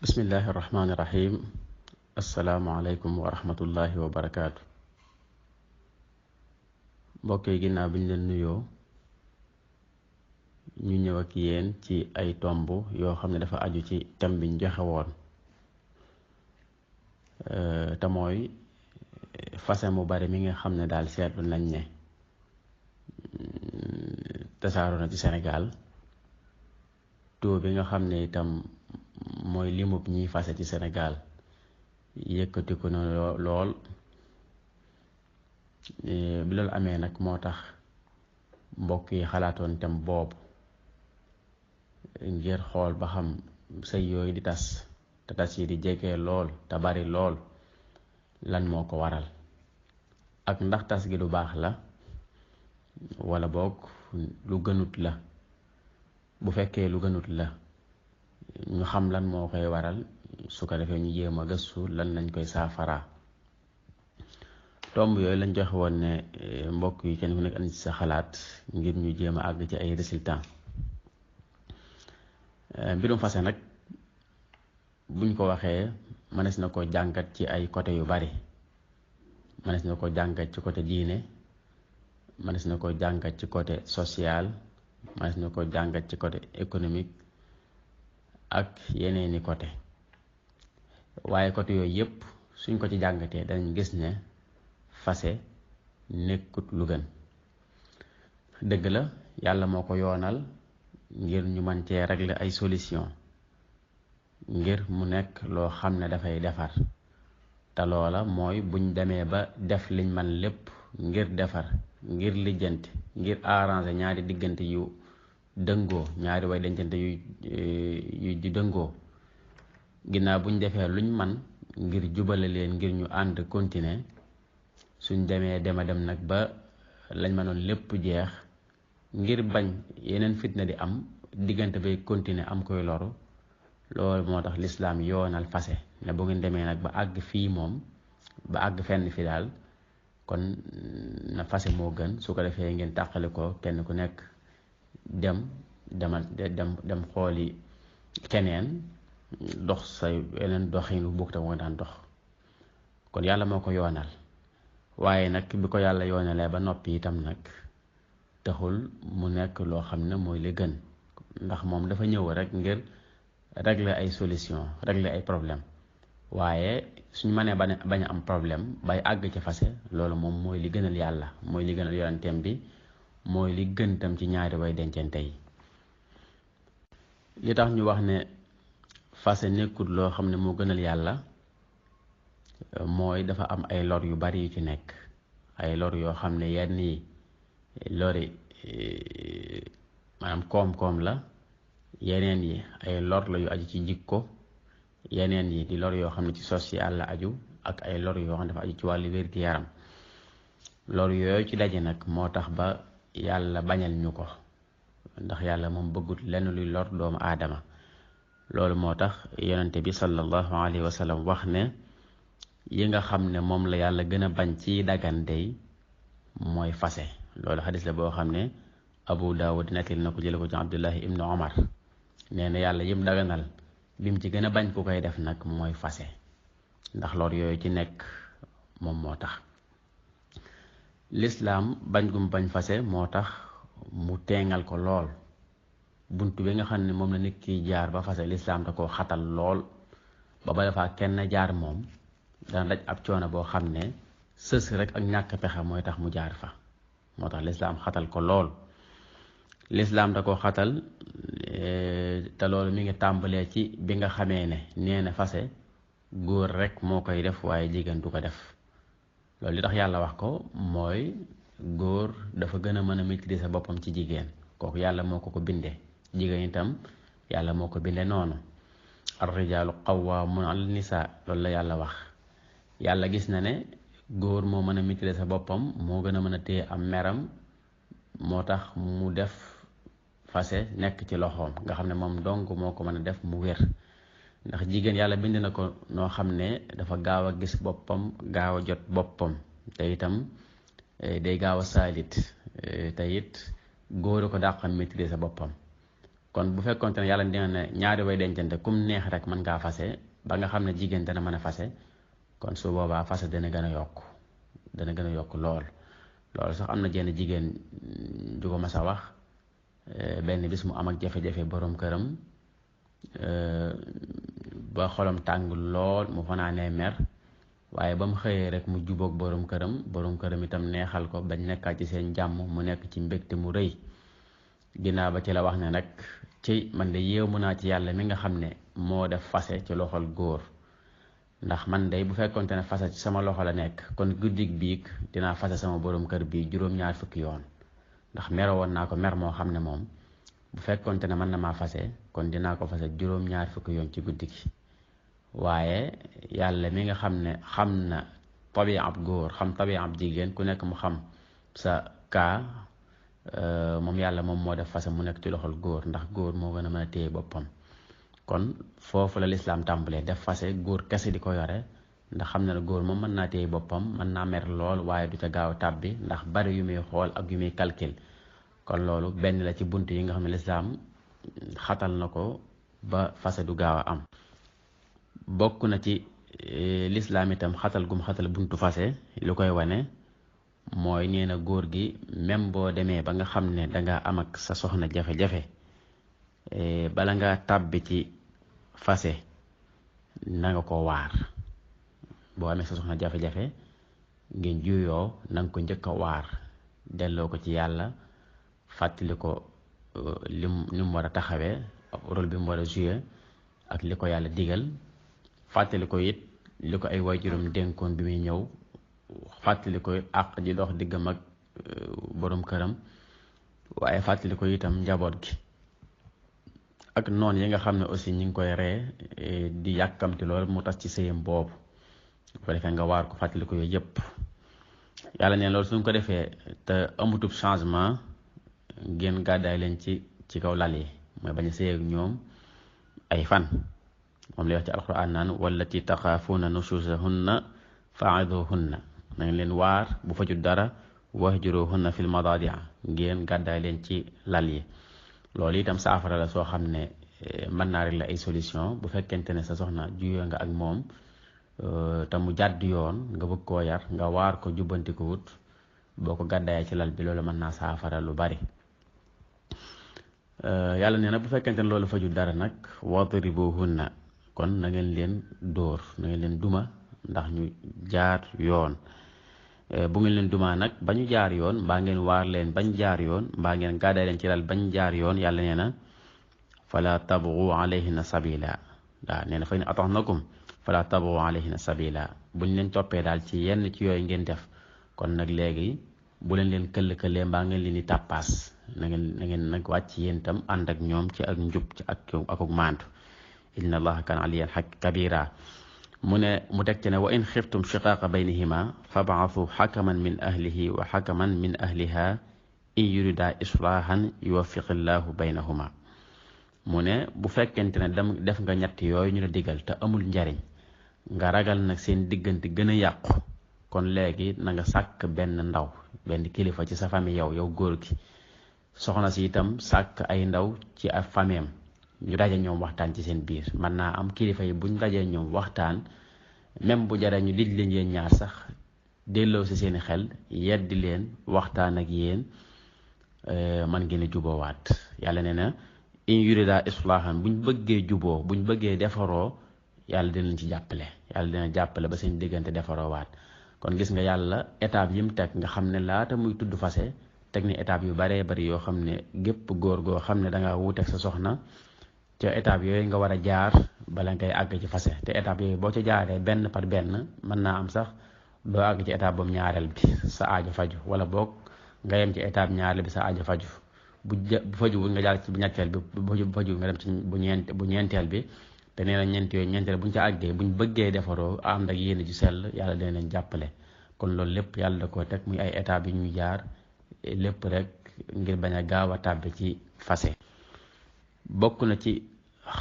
bismillahi irrahmani irrahim asalaamualeykum wa rahmatullahi wa barakaatu. mbokk yi ginnaaw bi ñu leen nuyoo ñu ñëw ak yéen ci ay tomb yoo xam ne dafa aju ci thème biñ joxe woon te mooy fase mu bari mi nga xam ne daal seetlu nañ ne tasaaroo na ci Sénégal. taux bi nga xam ne itam mooy limub ñiy fase ci Sénégal yëkkatiku na lool. bi loolu amee nag moo tax mbokk yi xalaatoon tam boobu ngir xool ba xam sëy yooyu di tas te tas yi di jege lool te bari lool lan moo ko waral ak ndax tas gi lu baax la wala boog lu gënut la. bu fekkee lu gënut la ñu xam lan moo koy waral su ko defee ñu jéem a gëstu lan lañ koy saafaraa. tomb yooyu lañ joxe woon ne mbokk yi kenn ku nekk andi ci sa xalaat ngir ñu jéem a àgg ci ay résultats. mbirum fase nag buñ ko waxee mënees na ko jàngat ci ay côté yu bari. mënees na ko jàngat ci côté diine, mënees na ko jàngat ci côté social, mënees na ko jàngat ci côté économique ak yeneeni côté. waaye côté yooyu yépp suñ ko ci jàngatee dañ gis ne fase nekkut lu gën. dëgg la yàlla moo ko yoonal ngir ñu mën cee régler ay solution ngir mu nekk loo xam ne dafay defar te loola mooy buñ demee ba def liñ man lépp ngir defar, ngir lijjanti, ngir arranger ñaari diggante yu dëngoo, ñaari way dencante yu di dëngoo. ginnaaw buñ defee luñ man ngir jubale leen ngir ñu ànd continuer, suñ demee dem nag ba lañ mënoon lépp jeex ngir bañ yeneen fitna di am diggante bay continuer am koy loru. loolu moo tax lislaam yoonal fase ne bu ngeen demee nag ba àgg fii moom ba àgg fenn fi daal kon na fase moo gën. su ko defee ngeen tàqale ko kenn ku nekk dem xooli keneen dox say yeneen doxin bu bokk tam nga daan dox. kon yàlla moo ko yoonal. waaye nag bi ko yàlla yoonalee ba noppi itam nag taxul mu nekk loo xam ne mooy li gën, ndax moom dafa ñëw rek ngir régler ay solution, régler ay problème. waaye suñ mënee bañ a am problème bay àgg ci fase, loolu moom mooy li gënal yàlla, mooy li gënal yonenteem bi, mooy li gën tam ci ñaari way dencante yi. li tax ñu wax ne fase nekkul loo xam ne moo gënal yàlla mooy dafa am ay lor yu bari yu ci nekk. ay lor yoo xam ne yenn yi lori maanaam koom-koom la, yeneen yi ay lor la yu aju ci jikko, yeneen yi di lor yoo xam ne ci social la aju, ak ay lor yoo xam ne dafa aju ci wàllu wér-gi-yaram. lor yooyu ci daje nag moo tax ba yàlla bañal ñu ko, ndax yàlla moom bëggut lenn luy lor doomu aadama. loolu moo tax yonente bi sallallahu alayhi wa sallam wax ne yi nga xam ne moom la yàlla gën a bañ ci dagan dey mooy fase. loolu xadis la boo xam ne Abu Daawud nettali na ko, jële ko ci Abdullahi ibnu Omar. nee na yàlla yim daganal bim ci gën a bañ ku koy def nag mooy fase, ndax lor yooyu ci nekk moom moo tax. lislaam bañ gum bañ fase moo tax mu teengal ko lool. buntu bi nga xam ne moom la nit ki jaar ba fase, lislaam da koo xatal lool ba bala faa kenn jaar moom dana daj ab coono boo xam ne sës rek ak ñàkk pexe mooy tax mu jaar fa. moo tax lislaam xatal ko lool. lislaam da ko xatal te loolu mi ngi tàmbalee ci bi nga xamee ne nee na fase góor rek moo koy def waaye jigéen du ko def. loolu li tax yàlla wax ko mooy góor dafa gën a mën a maîtriser boppam ci jigéen, kooku yàlla moo ko bindee. jigéen itam yàlla moo ko bindee noonu. ar-rijaalu qawwaamuuna ala nisaa, loolu la yàlla wax. yàlla gis na ne góor moo mën a maîtriser boppam, moo gën a mën a téye am meram, moo tax mu def fase nekk ci loxoom, nga xam ne moom dong moo ko mën a def mu wér. ndax jigéen yàlla bind na ko noo xam ne dafa gaaw a gis boppam, gaaw a jot boppam, te itam day gaaw a saalit, te it góor a ko dàqam maîtriser boppam. kon bu fekkonte ne yàlla dina ne ñaari way dencante kum neex rek mën ngaa fase ba nga xam ne jigéen dana mën a fase kon su boobaa fase dana gën a yokk lool loolu sax am na jenn jigéen ju ko mas a wax benn bis mu am ak jafe-jafe borom këram ba xolam tàng lool mu fanaanee mer waaye ba mu xëyee rek mu jubóog borom këram itam neexal ko bañ nekkaat ci seen jàmm mu nekk ci mbégte mu rëy ginnaaw ba ci la wax ne nag ci man de yéemu naa ci yàlla mi nga xam ne moo def fase ci loxol góor ndax man de bu fekkonte ne fase ci sama loxo la nekk kon guddig biig dinaa fase sama borom kër bii juróom-ñaar fukki yoon ndax mero woon naa ko mer moo xam ne moom bu fekkonte ne mën na maa fase kon dinaa ko fase juróom-ñaar fukki yoon ci guddi gi waaye yàlla mi nga xam ne xam na tabiab góor xam tabiab jigéen ku nekk mu xam sa kaa moom yàlla moom moo def fase mu nekk ci loxol góor ndax góor moo gën a mën a téye boppam kon foofu la lislaam tàmbalee def fase góor kese di ko yore ndax xam na ne góor moom mën naa téye boppam mën naa mer lool waaye du ca gaaw tàbbi ndax bari yu muy xool ak yu muy calcul kon loolu benn la ci bunt yi nga xam ne lislaam xatal na ko ba fase du gaaw a am bokk na ci lislaam itam xatal gum xatal buntu fase lu koy wane mooy nee na góor gi même boo demee ba nga xam ne danga am ak sa soxna jafe-jafe bala nga tàbbi ci fase na nga ko waar boo amee sa soxna jafe-jafe ngeen juyoo na nga ko njëkk a waar delloo ko ci yàlla fàttali ko li mu war a taxawee rôle bi mu war a jouer ak li ko yàlla digal fàttali ko it li ko ay waajuram dénkoon bi muy ñëw fàttali ko àq ji dox diggam ak borom këram waaye fàttali ko itam njaboot gi ak noon yi nga xam ne aussi ñi ngi koy ree di yàkkamti lool mu tas ci sëyam boobu bu ko defee nga waar ko fàttali ko yooyu yëpp yàlla neen loolu suñ ko defee te amutub changement ngeen gàddaay leen ci kaw lal yi mooy bañ a sëy ak ñoom ay fan moom lay wax ci alquran naan wallati taxaafuuna nushuzahunna fa'iduhunna na ngeen leen waar bu fajut dara wahjuruhunna fil madaadi' ngeen gàddaay leen ci lal yi loolu itam saafara la soo xam ne mën naa régler ay solution bu fekkente ne sa soxna juyoo nga ak moom te mu jàdd yoon nga bëgg koo yar nga waar ko jubbanti ko wut boo ko gàddaayee ci lal bi loolu mën naa saafara lu bari yàlla nee na bu fekkente ne loolu fajut dara nag wadribuhunna kon na ngeen leen dóor na ngeen leen duma ndax ñu jaar yoon bu ngeen leen dumaa nag ba ñu jaar yoon mbaa ngeen waar leen bañ jaar yoon mbaa ngeen gàddaay leen ci lal bañ jaar yoon yàlla nee na fala tabghu alayhinna sabila waaw nee na fa in ata'nakum fala tabghu alayhinna sabila buñ leen toppee daal ci yenn ci yooyu ngeen def kon nag léegi bu leen këll-këllee mbaa ngeen leen di tàppaas na ngeen nag wàcc yéen itam ànd ak ñoom ci ak njub ci ak maandu inna allaha kana aliyan kabira mu teg ci ne wa in xiftum shiqaaqa baynihima fab'athu xakaman min ahlihi wa xakaman min ahliha in yurida islaahan yuwaffiqillahu baynahuma mu ne bu fekkente ne def nga ñett yooyu ñu la digal te amul njariñ nga ragal nag seen diggante gën a yàqu kon léegi na nga sàkk benn kilifa ci sa famille yow góor gi soxna si itam sàkk ay ndaw ci ak fameem ñu daje ñoom waxtaan ci seen biir mën naa am kilifa yi buñ dajee ñoom waxtaan même bu jaree ñu dij leen yéen ñaar sax delloo si seeni xel yeddi leen waxtaan ak yéen man ngeen a juboowaat yàlla nee na in yurida islaahan buñ bëggee juboo buñ bëggee defaroo yàlla dinañ ci jàppale yàlla dina jàppale ba seen diggante defaroo waat kon gis nga yàlla étape yi mu teg nga xam ne laata muy tudd fase teg ni étape yu baree bari yoo xam ne gépp góor goo xam ne danga wuuteeg sa soxna ca étape yooyu nga war a jaar bala ngay àgg ci fase te étape yooyu boo ci jaaree benn par benn mën naa am sax doo àgg ci étape boobu ñaareel bi sa aajo faju wala boog nga yem ci étape ñaareel bi sa aajo faju bu faju nga jaar ci bu ñetteel bi bu faju nga dem ci bu ñeenteel bi te nee na ñeenteel buñ ca àggee buñ bëggee defaroo ànd ak yéen ju sell yàlla dina leen jàppale kon loolu lépp yàlla da koo teg muy ay étapes yu ñuy jaar lépp rek ngir bañ a gaaw a tàbbi ci fase bokk na ci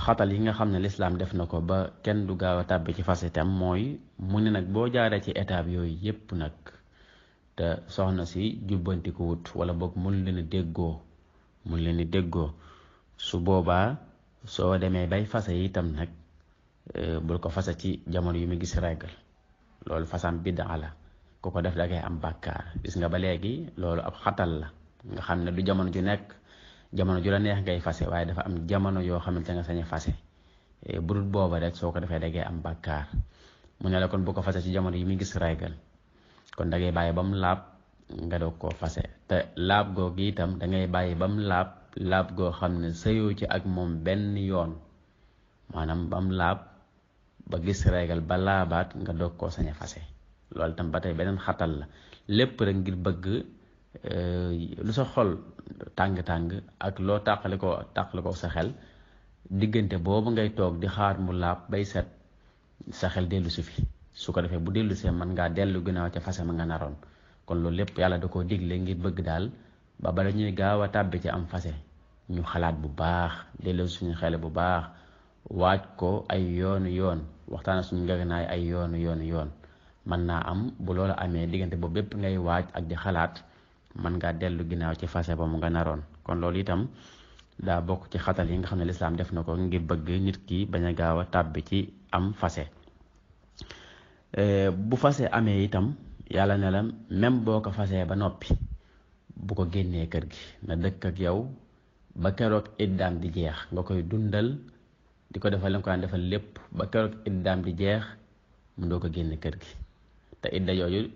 xatal yi nga xam ne lislaam def na ko ba kenn du gaaw a tàbbi ci fase tam mooy mu ne nag boo jaaree ci étape yooyu yépp nag te soxna si jubbanti ko wut wala boog mun leen a déggoo su boobaa soo demee bay fase itam nag bul ko fase ci jamono yu mu gis règle loolu fasam biddaa la ku ko def da ngay am bàkkaar gis nga ba léegi loolu ab xatal la nga xam ne du jamono ju nekk jamono ju la neex ngay fase waaye dafa am jamono yoo xamante nga sañ a fase bu dul booba rek soo ko defee da ngay am bàkkaar mu ne la kon bu ko fase ci jamono yi muy gis règle kon da ngay bàyyi ba mu laab nga doog koo fase te laab googu itam da ngay bàyyi ba mu laab goo xam ne sëyoo ci ak moom benn yoon maanaam ba mu laab ba gis règle ba laabaat nga doog koo sañ a fase loolu tam ba tey beneen xatal la lépp rek ngir bëgg lu sa xol tàng-tàng ak loo tàqale ko sa xel diggante boobu ngay toog di xaar mu laab bay set sa xel dellu si fi su ko defee bu dellu see mën ngaa dellu ginnaaw ca fase ma nga naroon kon loolu lépp yàlla da koo digle ngir bëgg daal ba bala ñuy gaaw a tàbbi ci am fase ñu xalaat bu baax dellu suñu xel bu baax waaj ko ay yoon waxtaan suñu ngaganaay ay yoon mën naa am bu loolu amee diggante boobu bépp ngay waaj ak di xalaat mën ngaa dellu ginnaaw ci fase ba mu nga naroon kon loolu itam daa bokk ci xatal yi nga xam ne lislaam def na ko ngir bëgg nit ki bañ a gaaw a tàbbi ci am fase bu fase amee itam yàlla ne la même boo ko fasee ba noppi bu ko génnee kër gi na dëkk ak yow ba keroog iddaam di jeex nga koy dundal di ko defal la nga ko daan defal lépp ba keroog iddaam di jeex mu doo ko génne kër gi te idda yooyu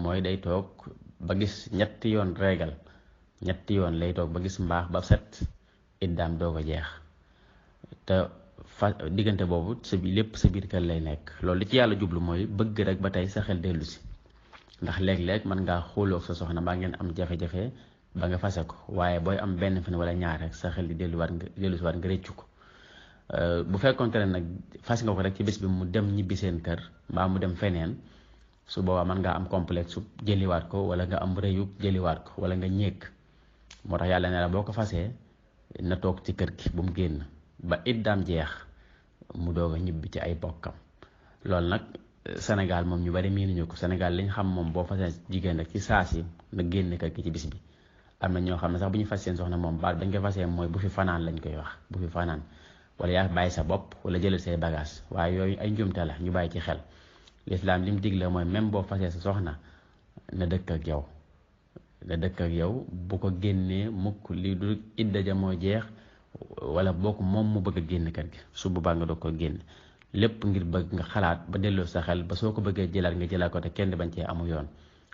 mooy day toog ba gis ñetti yoon régal ñetti yoon lay toog ba gis mbaax ba set iddaam doo ko jeex te diggante boobu lépp sa biir kër lay nekk loolu li ci yàlla jublu mooy bëgg rek ba tey sa xel dellu si ndax léeg-léeg mën ngaa xuloog sa soxna mbaa ngeen am jafe-jafe ba nga fase ko waaye booy am benn fan wala ñaar rek sa xel di dellusiwaat nga réccu ko bu fekkonte ne nag fas nga ko rek ci bés bi mu dem ñibbi seen kër mbaa mu dem feneen su boobaa mën ngaa am complexe jëliwaat ko wala nga am rëyub jëliwaat ko wala nga ñéeg moo tax yàlla ne la boo ko fasee na toog ci kër gi bu mu génn ba iddaam jeex mu doog a ñibbi ci ay bokkam loolu nag Sénégal moom ñu bari miinuñu ko Sénégal liñ xam moom boo fasee jigéen rek ci saasi na génn kër gi ci bis bi am na ñoo xam ne sax bu ñu fas seen soxna moom baat bañ koy fasee mooy bu fi fanaan lañ koy wax bu fi fanaan wala yaa bàyyi sa bopp wala jëlal say bagage waaye yooyu ay njumte la ñu bàyyi ci xel lislaam li mu digle mooy même boo fasee sa soxna na dëkk ak yow bu ko génnee mukk li du idda ja moo jeex wala boo ko moom mu bëgg a génn kër gi su boobaa nga doog ko génn lépp ngir bëgg nga xalaat ba delloo sa xel ba soo ko bëggee jëlaat nga jëlaat ko te kenn bañ cee amu yoon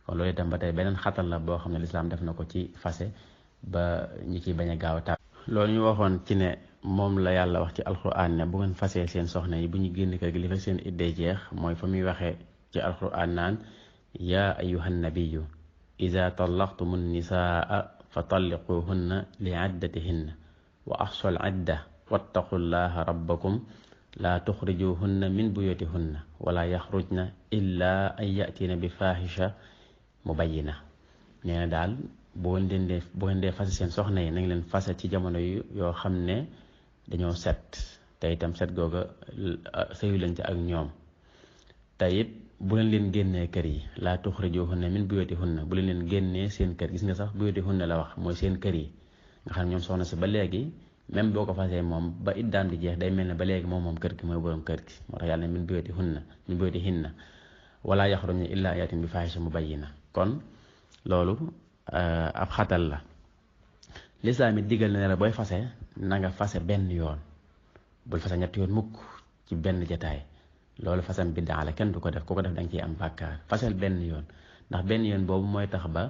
kon loolu itam ba tey beneen xatal la boo xam ne lislaam def na ko ci fase ba ñu ciy bañ a gaaw a tàbb loolu ñu waxoon ci ne moom la yàlla wax ci alquran ne bu ngeen fasee seen soxna yi bu ñu génn kër gi li fekk seen iddee jeex mooy fa muy waxee ci alquran naan yaa ayyuhan nabiyyu iza tallaqtumu nisaa fa talliquhunna li iddatihinna wa ahsul idda wattaqullaha rabbakum laa tuxrijuhunna min buyutihunna wala yaxrujna illa an yatina bi fahisha mubayyina nee na daal boo ngeen dee fase seen soxna yi na ngeen leen fase ci jamono yoo xam ne dañoo set te itam set googa sëyu leen ci ak ñoom te it bu leen génnee kër yi laa tuxrijuhunna min buyutihunna bu leen génnee seen kër gis nga sax buyutihunna la wax mooy seen kër yi nga xam ne ñoom soxna si ba léegi même boo ko fasee moom ba iddaam di jeex day mel ne ba léegi moom kër gi mooy borom kër gi moo tax yàlla ne min buyutihinna wala yaxrujna illaa yaatin bi faahisha mubayyina kon loolu ab xatal la lislaam it digal na la booy fase na nga fase benn yoon bul fase ñetti yoon mukk ci benn jataay loolu fasam biddaa la kenn du ko def ku ko def da nga ciy am bàkkaar fasel benn yoon ndax benn yoon boobu mooy tax ba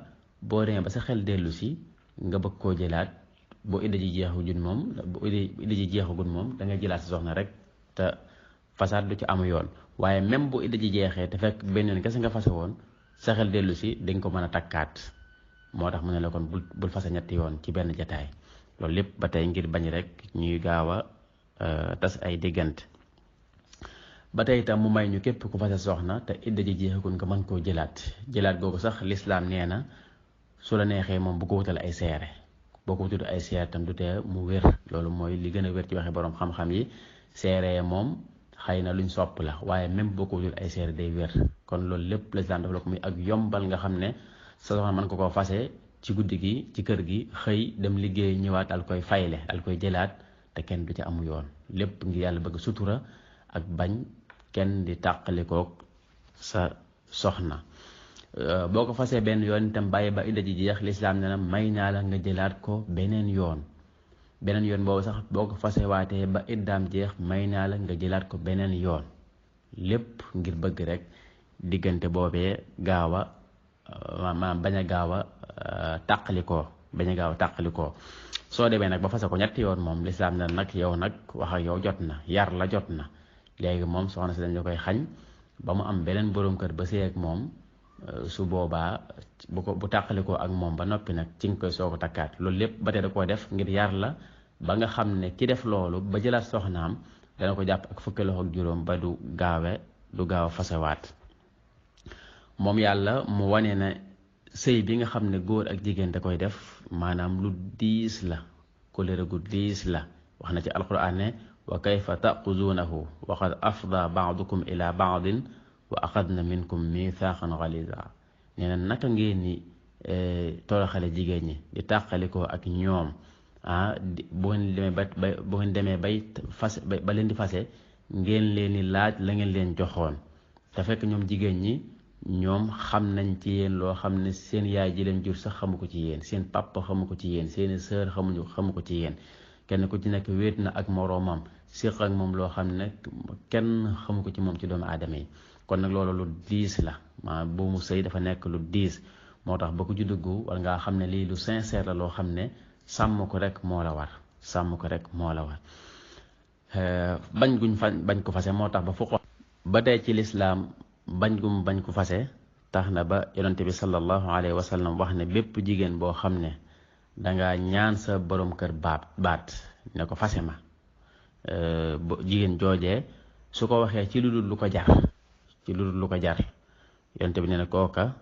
boo demee ba sa xel dellu si nga bëgg koo jëlaat boo idda ji jeexagul moom da ngay jëlaat sa soxna rek te fasaat du ci amu yoon waaye même bu idda ji jeexee te fekk benn yoon kese nga fase woon sa xel dellu si dañ ko mën a takkaat moo tax mu ne la kon bul fase ñetti yoon ci benn jataay loolu lépp ba tey ngir bañ rek ñuy gaaw a tas ay diggante ba tey itam mu may ñu képp ku fase soxna te idda ji jeexagul nga mën koo jëlaat googu sax lislaam nee na su la neexee moom bu ko wutal ay seere boo ko wutul ay seere tam du tee mu wér loolu mooy li gën a wér ci waxe boroom xam-xam yi seere moom xëy na luñ sopp la waaye même boo ko wutul ay seere day wér kon loolu lépp lislaam dafa la ko muy ak yombal nga xam ne sa soxna mën ko koo fase ci guddi gi ci kër gi xëy dem liggéey ñëwaat dal koy fayle dal koy jëlaat te kenn du ci amu yoon lépp ngir yàlla bëgg sutura ak bañ kenn di tàqalikook sa soxna boo ko fasee benn yoon itam bàyyi ba idda ji jeex lislaam ne na may naa la nga jëlaat ko beneen yoon boobu sax boo ko fasee waatee ba iddaam jeex may naa la nga jëlaat ko beneen yoon lépp ngir bëgg rek diggante boobee gaaw a bañ a gaaw a tàqalikoo soo demee nag ba fase ko ñetti yoon moom lislaam ne nag yow nag wax ak yow jot na yar la jot na léegi moom soxna si dañ la koy xañ ba mu am beneen boroom kër ba sëy ak moom su boobaa bu tàqalikoo ak moom ba noppi nag ci nga koy soo ko takkaat loolu lépp ba tey da koo def ngir yar la ba nga xam ne ki def loolu ba jëlaat soxnaam dana ko jàpp ak fukki loxo ak juróom ba du gaaw a fasewaat moom yàlla mu wane ne sëy bi nga xam ne góor ak jigéen da koy def maanaam lu diis la kóllëre gu diis la wax na ci alquran ne wa kayfa taquzuunahu wa qad afda baadukum ila baadin wa axadna minkum mithaqan galiza nee na naka ngeen ni toroxale jigéen ñi di tàqalikoo ak ñoom bu ngeen demee bay fase ba leen di fase ngeen leen di laaj la ngeen leen joxoon te fekk ñoom jigéen ñi ñoom xam nañ ci yéen loo xam ne seen yaay ji leen jur sax xamu ko ci yéen seen papa xamu ko ci yéen seeni sœur xamu ko ci yéen kenn ku ci nekk wéet na ak moroomam séq ak moom loo xam ne kenn xamu ko ci moom ci doomu aadama yi kon nag loolu lu diis la bu mu sëy dafa nekk lu diis moo tax ba ko ci dugg war ngaa xam ne lii lu sincère la loo xam ne sàmm ko rek moo la war bañ ko fase moo tax ba fu ba tey ci lislaam bañ ko fase tax na ba yonente bi sallallahu alayhi wa sallam wax ne bépp jigéen boo xam ne danga ñaan sa borom kër baat ne ko fase ma jigéen joojee su ko waxee ci lu dul lu ko jar yonente bi nee na kooka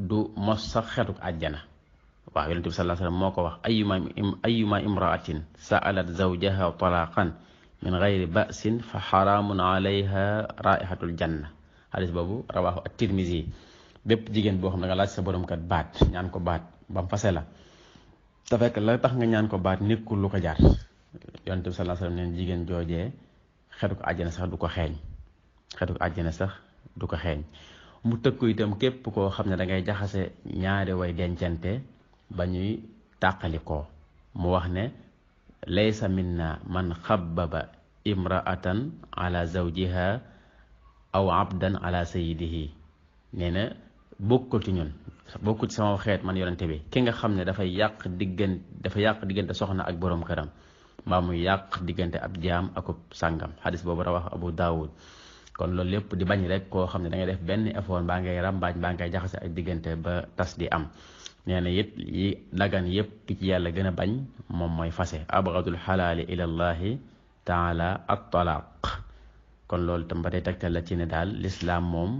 du mos sax xetuk àjjana waaw yonente bi sallallahu alayhi wa sallam moo ko wax ayuma imraatin sa'alat zawjaha talaqan min gayri ba'sin fa xaraamun alayha raihatul janna xadis boobu rawaahu at-Tirmizi bépp jigéen boo xam ne nga laaj sa borom kat baat ñaan ko baat ba mu fase la te fekk la tax nga ñaan ko baat nekkul lu ko jar yonent bi sallallahu alayhi wasallam neen jigéen joojee xetu ko àjjana sax du ko xeeñ mu tëkku itam képp koo xam ne dangay jaxase ñaari way dencante ba ñuy tàqalikoo mu wax ne laysa minna man xabbaba imraatan ala zawjiha aw abdan ala sayyidihi nee na bokkul ci ñun bokkul ci sama xeet man yonente bi ki nga xam ne dafa yàq diggante soxna ak boroom këram mbaa muy yàq diggante ab jaam akub sàngam xadis boobu rawax Abu Daawud kon loolu lépp di bañ rek koo xam ne da ngay def benn effort mbaa ngay rambaaj mbaa ngay jaxase ak diggante ba tas di am nee na it yi dagan yépp ci yàlla gën a bañ moom mooy fase abgadul xalaali ilallahi taala at-talaaq kon loolu tam ba tey tegtal la ci ne daal lislaam moom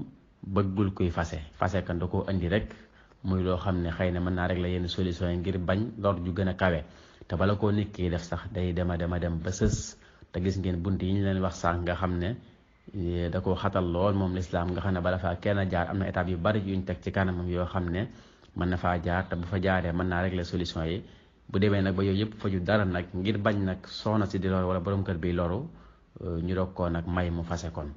bëggul kuy fase kan da koo indi rek muy loo xam ne xëy na mën naa rek la yenn solution yi ngir bañ lor ju gën a kawe te bala koo nit ki def sax day dem ba sës te gis ngeen bunt yi ñu leen wax sax nga xam ne da koo xatal lool moom lislaam nga xam ne bala faa kenn jaar am na étape yu bari yuñ teg ci kanamam yoo xam ne mën na faa jaar te bu fa jaaree mën naa rek la solution yi bu demee nag ba yooyu yëpp faju dara nag ngir bañ nag soxna si di loru wala borom kër bi loru ñu doog koo nag may mu fase kon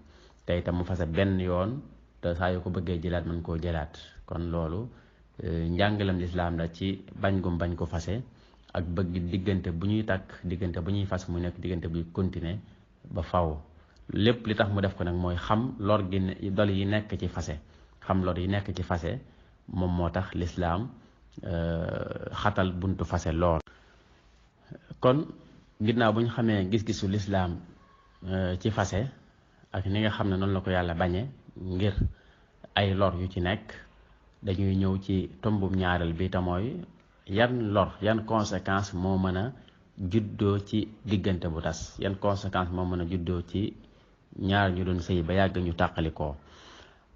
te itam mu fase benn yoon te saa yu ko bëggee jëlaat mën koo jëlaat kon loolu njàngalam lislaam la ci bañ ko fase ak bëgg diggante bu ñuy takk diggante bu ñuy fas mu nekk diggante buy continuer ba faw lépp li tax mu def ko nag mooy xam lor gi dol yi nekk ci fase xam lor yi nekk ci fase moom moo tax lislaam xatal buntu fase lool kon ginnaaw bu ñu xamee gis-gisu lislaam ci fase ak ni nga xam ne noonu la ko yàlla bañe ngir ay lor yu ci nekk dañuy ñëw ci tombum ñaareel bi te mooy yan conséquence moo mën a juddoo ci diggante bu tas yan conséquence moo mën a juddoo ci ñaar ñu doon sëy ba yàgg ñu tàqalikoo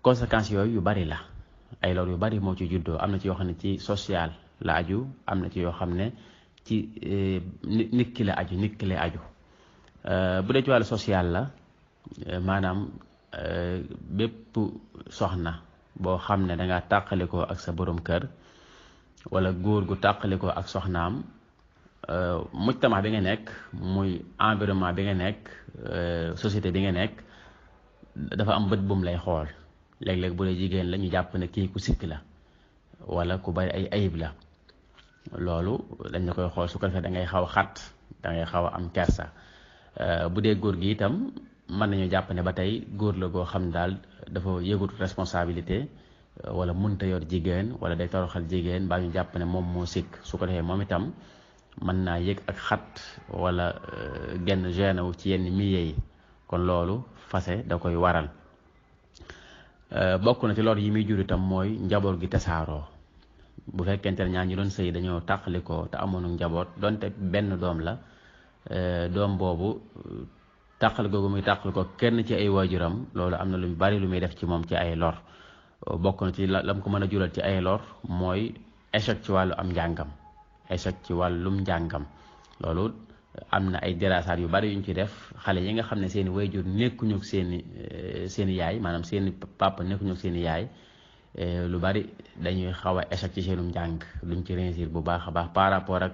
conséquences yooyu yu bari la ay lor yu bari moo ci juddoo am na ci yoo xam ne ci social la aju am na ci yoo xam ne ci nit ki la aju bu dee ci wàllu social la maanaam bépp soxna boo xam ne danga tàqalikoo ak sa borom kër wala góor gu tàqalikoo ak soxnaam mujtama bi nga nekk muy environnement bi nga nekk société bi nga nekk dafa am bët bum lay xool léeg-léeg bu dee jigéen la ñu jàpp ne kii ku sikk la wala ku bari ay ayib la loolu dañ la koy xool su ko defee da ngay xaw a xat da ngay xaw a am kersa bu dee góor gi itam mën nañu jàpp ne ba tey góor la goo xam daal dafa yëgut responsabilité wala munta yor jigéen wala day toroxal jigéen baa ñu jàpp ne moom moo sikk su ko defee moom itam mën naa yëg ak xat wala genn gêne wu ci yenn milieu yi kon loolu fase da koy waral bokk na ci lor yi muy jur itam mooy njaboot gi tasaaroo bu fekkente ne ñaar ñu doon sëy dañoo tàqalikoo te amoonu njaboot donte benn doom la doom boobu tàqalikoo gu muy tàqalikoo kenn ci ay waajuram loolu am na lu bari lu muy def ci moom ci ay lor bokk na ci lam ko mën a jural ci ay lor mooy échec ci wàllu am njàngam échec ci wàllum njàngam loolu am na ay dirasaat yu bari yuñ ci def xale yi nga xam ne seeni waajur nekkuñu ak seeni yaay maanaam seeni papa nekkuñu ak seeni yaay lu bari dañuy xaw a échec ci seenum njàng duñ ci réussir bu baax a baax par rapport ak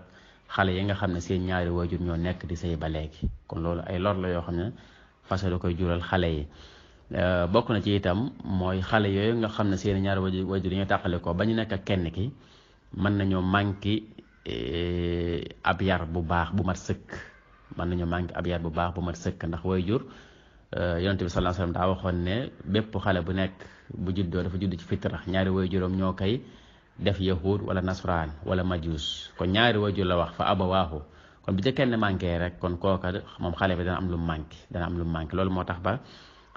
xale yi nga xam ne seen ñaari waajur ñoo nekk di sëy ba léegi kon loolu ay lor la yoo xam ne fase da koy jural xale yi bokk na ci itam mooy xale yooyu nga xam ne seen ñaari waajur ñoo tàqale ko ba ñu nekk ak kenn ki mën nañoo manqué ab yar bu baax bu mat sëkk mën nañoo manqué ab yar bu baax bu mat sëkk ndax waajur yonent bi sallallahu alayhi wasallam daa waxoon ne bépp xale bu nekk bu juddoo dafa judd ci fitra ñaari waajuram ñoo koy def yahud wala nasraan wala majus kon ñaari waajur la wax fa abawaahu kon bu ca kenn manqué rek kon kooka moom xale bi dana am lu mu manqué loolu moo tax ba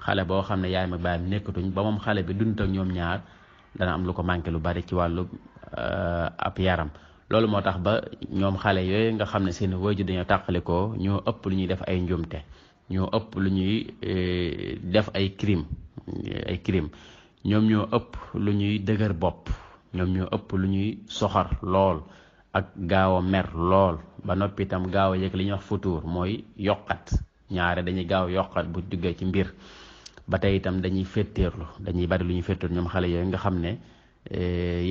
xale boo xam ne yaay mag baayam nekkatuñ ba moom xale bi dund ak ñoom ñaar dana am lu ko manqué lu bari ci wàllu ab yaram loolu moo tax ba ñoom xale yooyu nga xam ne seen waajur dañoo tàqalikoo ñoo ëpp lu ñuy def ay njumte ñoo ëpp lu ñuy def ay crime ñoom ñoo ëpp lu ñuy dëgër bopp ñoom ñoo ëpp lu ñuy soxor lool ak gaaw a mer lool ba noppi itam gaaw a yëg li ñuy wax futuur mooy yokkat ñaare dañuy gaaw yokkat bu duggee ci mbir ba tey itam dañuy féttéerlu dañuy bari lu ñuy féttéerlu ñoom xale yooyu nga xam ne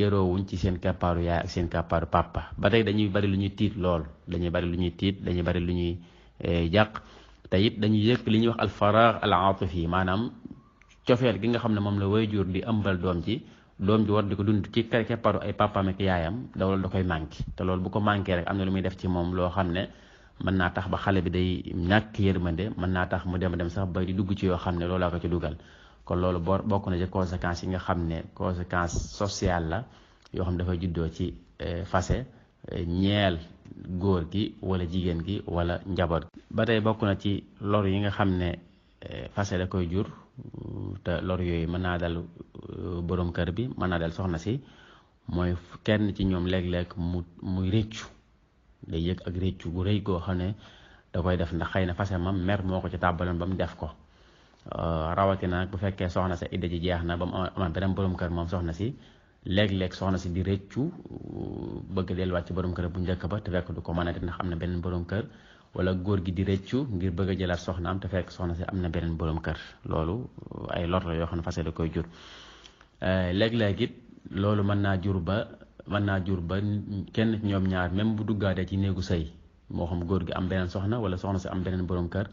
yëroowuñ ci seen kàppaaru yaay ak seen kàppaaru papa ba tey dañuy bari lu ñuy tiit lool dañuy bari lu ñuy tiit dañuy bari lu ñuy jàq te it dañuy yëg li ñuy wax alfaraax al aatifi maanaam cofeel gi nga xam ne moom la waajur di ëmbal doom ji war di ko dund ci kepparu ay papaam ak yaayam loolu da koy manqué te loolu bu ko manqué rek am na lu muy def ci moom loo xam ne mën naa tax ba xale bi day ñàkk yërmande mën naa tax mu dem sax ba di dugg ci yoo xam ne loolaa ko ci dugal kon loolu bokk na ci conséquences yi nga xam ne conséquence sociale la yoo xam ne dafay juddoo ci fase ñeel góor gi wala jigéen gi wala njaboot gi ba tey bokk na ci lor yi nga xam ne fase da koy jur te lor yooyu mën naa dal borom kër bi mën naa dal soxna si mooy kenn ci ñoom léeg-léeg muy réccu day yëg ak réccu gu rëy goo xam ne da koy def ndax xëy na fase mam mer moo ko ci tàbbaloon ba mu def ko rawatina nag bu fekkee soxna sa idda ji jeex na ba mu amaat beneen borom kër moom soxna si léeg-léeg soxna si di réccu bëgg delluwaat ci borom kër bu njëkk ba te fekk du ko mën a def ndax am na beneen borom kër wala góor gi di réccu ngir bëgg a jëlaat soxnaam te fekk soxna si am na beneen borom kër loolu ay lor la yoo xam ne fase da koy jur léeg-léeg it loolu mën naa jur ba kenn ci ñoom ñaar même bu duggaatee ci néegu sëy moo xam góor gi am beneen soxna wala soxna si am beneen borom kër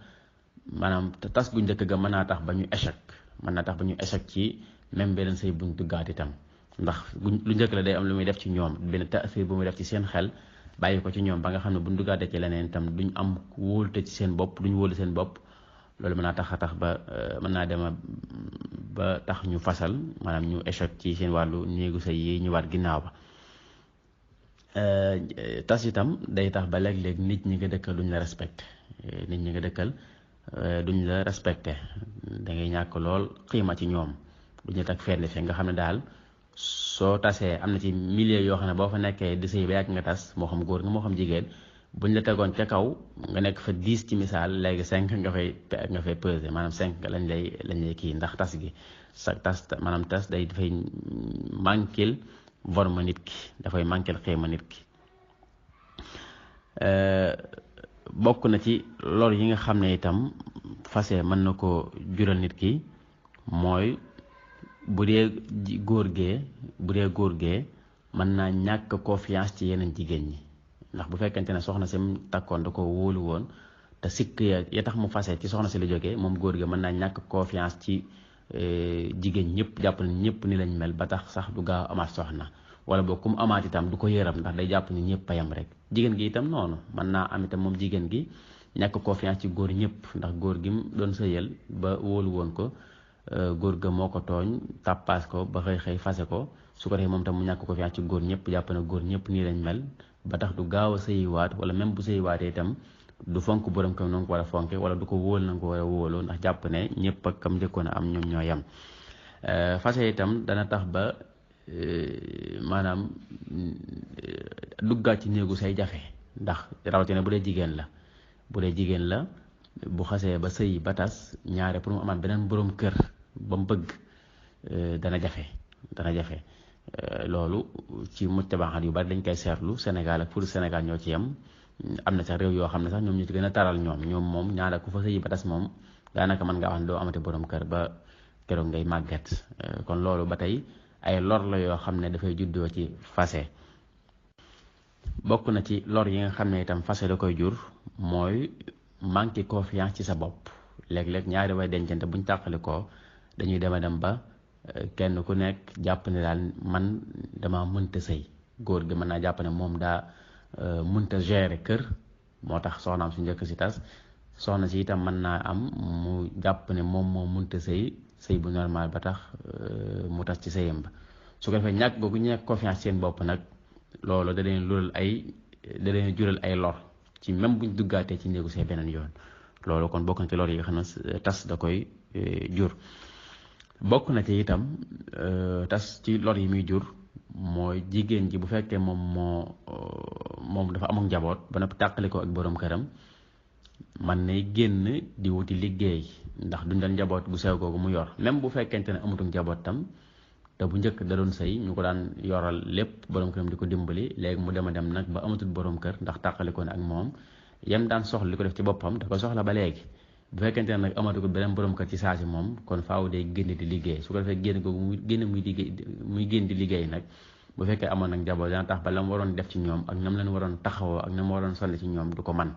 maanaam tas gu njëkk ga mën naa tax ba ñu échec ci même beneen sëy buñ duggaat itam ndax lu njëkk la day am lu muy def ci ñoom benn taasir bu muy def ci seen xel bàyyi ko ci ñoom ba nga xam ne buñ duggaatee ci leneen itam duñ am wóolute ci seen bopp duñ wóolu seen bopp loolu mën naa tax ba mën naa dem ba tax ñu fasal maanaam ñu échec ci seen wàllu néegu sëy yi ñu war ginnaaw ba tas itam day tax ba léeg-léeg nit ñi nga dëkkal duñ la respecté da ngay ñàkk lool xiima ci ñoom duñ la tag fenn fi nga xam ne daal soo tasee am na ci milieu yoo xam ne boo fa nekkee di sëy ba yàgg nga tas moo xam góor nga moo xam jigéen buñ la tegoon ca kaw nga nekk fa 10 ci misaal léegi 5 nga fay peser maanaam 5 lañ lay kii ndax tas gi sa tas maanaam tas dafay manquil vorma nit ki dafay manquil xéema nit ki bokk na ci lor yi nga xam ne itam fase mën na ko jural nit ki mooy bu dee góor gee mën naa ñàkk confiance ci yeneen jigéen ñi ndax bu fekkente ne soxna si mu takkoon da ko wóolu woon te sikk ya tax mu fase ci soxna si la jógee moom góor ga mën naa ñàkk confiance ci jigéen ñëpp jàpp ne ñëpp ni lañ mel ba tax sax du gaaw amaat soxna wala boog ku mu amaat itam du ko yëram ndax day jàpp ni ñëpp a yam rek jigéen gi itam noonu mën naa am itam moom jigéen gi ñàkk confiance ci góor ñëpp ndax góor gi mu doon sëyal ba wóolu woon ko góor ga moo ko tooñ tàppaas ko ba xëy fase ko su ko defee moom tam mu ñàkk confiance ci góor ñëpp jàpp na góor ñëpp nii lañ mel ba tax du gaaw a sëyiwaat wala même bu sëyiwaatee itam du fonk borom kam noonu ko war a fonke wala du ko wóol na nga ko war a wóoloo ndax jàpp ne ñëpp ak kam njëkkoon a am ñoom ñoo yem fase itam dana tax ba maanaam duggaat ci néegu say jafe ndax rawatina bu dee jigéen la bu xasee ba sëy ba tas ñaare pour mu amaat beneen borom kër ba mu bëgg dana jafe loolu ci mujtamaaat yu bari dañ koy seetlu Sénégal ak pour Sénégal ñoo ci yem am na sax réew yoo xam ne sax ñoom ñu ci gën a taral ñoom moom ñaare ku fa sëy ba tas moom daanaka mën ngaa wax ne doo amati borom kër ba keroog ngay màgget kon loolu ba tey ay lor la yoo xam ne dafay juddoo ci fase bokk na ci lor yi nga xam ne itam fase da koy jur mooy manque confiance ci sa bopp léeg-léeg ñaari way dencante buñ tàqali ko dañuy dem ba kenn ku nekk jàpp ne daal man dama mënta sëy góor gi mën naa jàpp ne moom daa mënta gérer kër moo tax soxnaam su njëkk si tas soxna si itam mën naa am mu jàpp ne moom mënta sëy bu normal ba tax mu tas ci sëyam ba su ko defee ñàkk googu ñàkk confiance seen bopp nag loolu da leen jural ay lor ci même buñ duggaatee ci néegu see beneen yoon loolu kon bokk na ci lor yi nga xam ne tas da koy jur bokk na ci itam tas ci lor yi muy jur mooy jigéen ji bu fekkee moom dafa amul njaboot ba noppi tàqali ko ak borom këram man nay génn di wuti liggéey ndax dundal njaboot gu sew googu mu yor même bu fekkente ne amatul njaboot tam te bu njëkk da doon sëy ñu ko daan yoral lépp borom këram di ko dimbali léegi mu dem nag ba amatul borom kër ndax tàqali ko ne ak moom yam daan soxla li ko def ci boppam da ko soxla ba léegi bu fekkente ne nag amatul beneen borom kër ci saasi moom kon faaw day génn di liggéey su ko defee génn googu muy génn di liggéey nag bu fekkee amoon nag njaboot dana tax ba la mu waroon def ci ñoom ak nam leen waroon taxawoo ak nam waroon sonn ci ñoom du ko man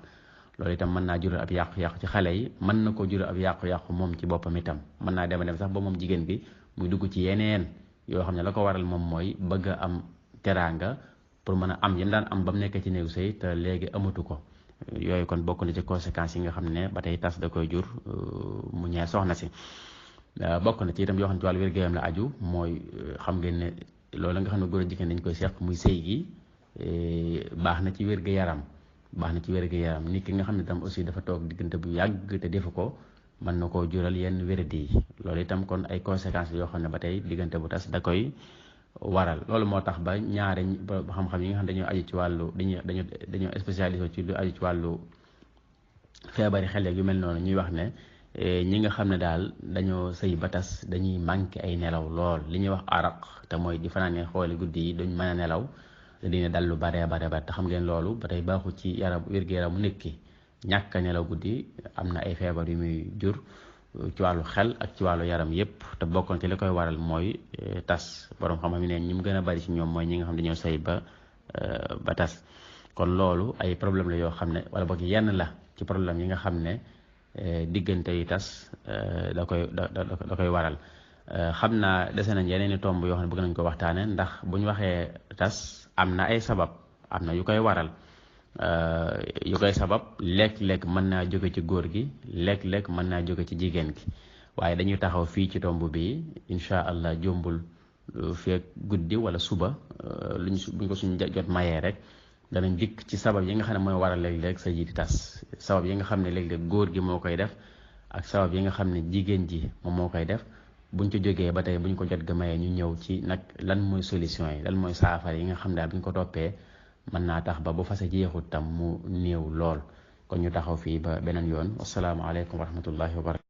loolu itam mën naa jural ab yàqu-yàqu ci xale yi mën na ko jural ab yàqu-yàqu moom ci boppam itam mën naa dem sax ba moom jigéen bi muy dugg ci yeneen yoo xam ne la ko waral moom mooy bëgg a am teraanga pour mën a am yam daan am ba mu nekkee ci néegu sëy te léegi amatu ko yooyu kon bokk na ci conséquences yi nga xam ne ba tey tas da koy jur mu ñeel soxna si bokk na ci itam yoo xam ne ci wàllu wér-gu-yaram la aju mooy xam ngeen ne loolu nga xam ne góor a jigéen dañ koy seq muy sëy gi baax na ci wér-gu-yaram nit ki nga xam ne tam aussi dafa toog diggante bu yàgg te defu ko mën na koo jural yenn wéradi yi loolu itam kon ay conséquences yoo xam ne ba tey diggante bu tas da koy waral loolu moo tax ba ñaare xam-xam yi nga xam ne dañoo aju ci wàllu dañoo spécialisé ci lu aju ci wàllu feebari xel yu mel noonu ñuy wax ne ñi nga xam ne daal dañoo sëy ba tas dañuy manqué ay nelaw lool li ñuy wax araq te mooy di fanaanee xooli guddi yi duñ mën a nelaw te dina dal lu bare te xam ngeen loolu ba tey baaxul ci yaram wér-gu-yaramu nit ki ñàkk a nelaw guddi am na ay feebar yu muy jur ci wàllu xel ak ci wàllu yaram yépp te bokkoon ci li koy waral mooy tas borom xam-xam yi neen ñi mu gën a bari ci ñoom mooy ñi nga xam ne dañoo sëy ba tas kon loolu ay problème la yoo xam ne wala boog yenn la ci problème yi nga xam ne diggante yi tas da koy waral xam naa dese nañ yeneen i tomb yoo xam ne bëgg nañ ko waxtaane ndax bu ñu waxee tas am na ay sabab am na yu koy waral yu koy sabab léeg-léeg mën naa jóge ci góor gi léeg-léeg mën naa jóge ci jigéen gi waaye dañuy taxaw fii ci tomb bi incha allah jombul feek guddi wala suba buñ ko suñ jot mayee rek danañ dikk ci sabab yi nga xam ne mooy waral léeg-léeg sa ji di tas sabab yi nga xam ne léeg-léeg góor gi moo koy def ak sabab yi nga xam ne jigéen ji moom moo koy def buñ ci jógee ba tey buñ ko jot ga mayee ñu ñëw ci nag lan mooy solution yi lan mooy saafara yi nga xam ne daal buñ ko toppee mën naa tax ba bu fase jeexut tam mu néew lool kon ñu taxaw fii ba beneen yoon wassalaamu aleykum wa rahmatullahi wa barakatu